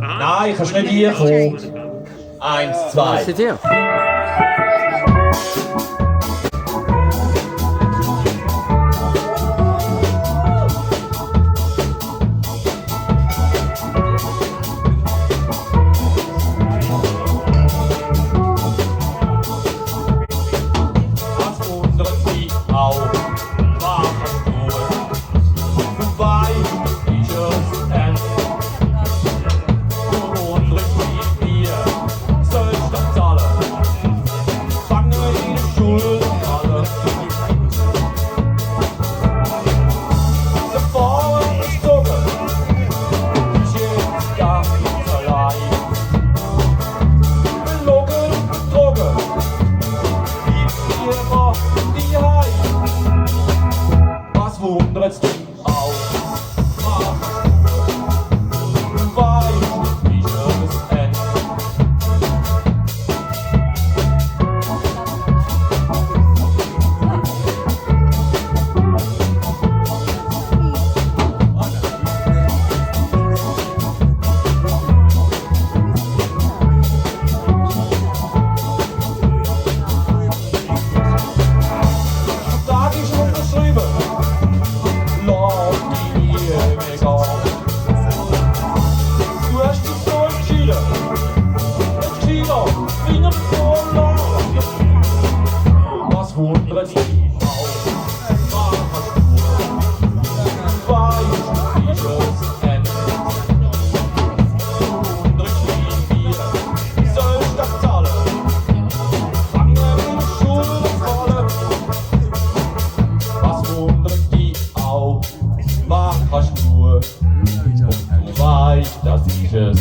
Nein, kannst nicht hier kommen. 1, 2. C'est dire. Wundrets dich auf, du weißt, wie es endet. Sag ich unterschrieben. Was wundert dich auf? Du weißt, wie es endet. Wundert wie wir, sollst das zahlen? Fangen in der Schule fallen. Was wundert dich auf? Was kannst du? Und du weißt, das ist es.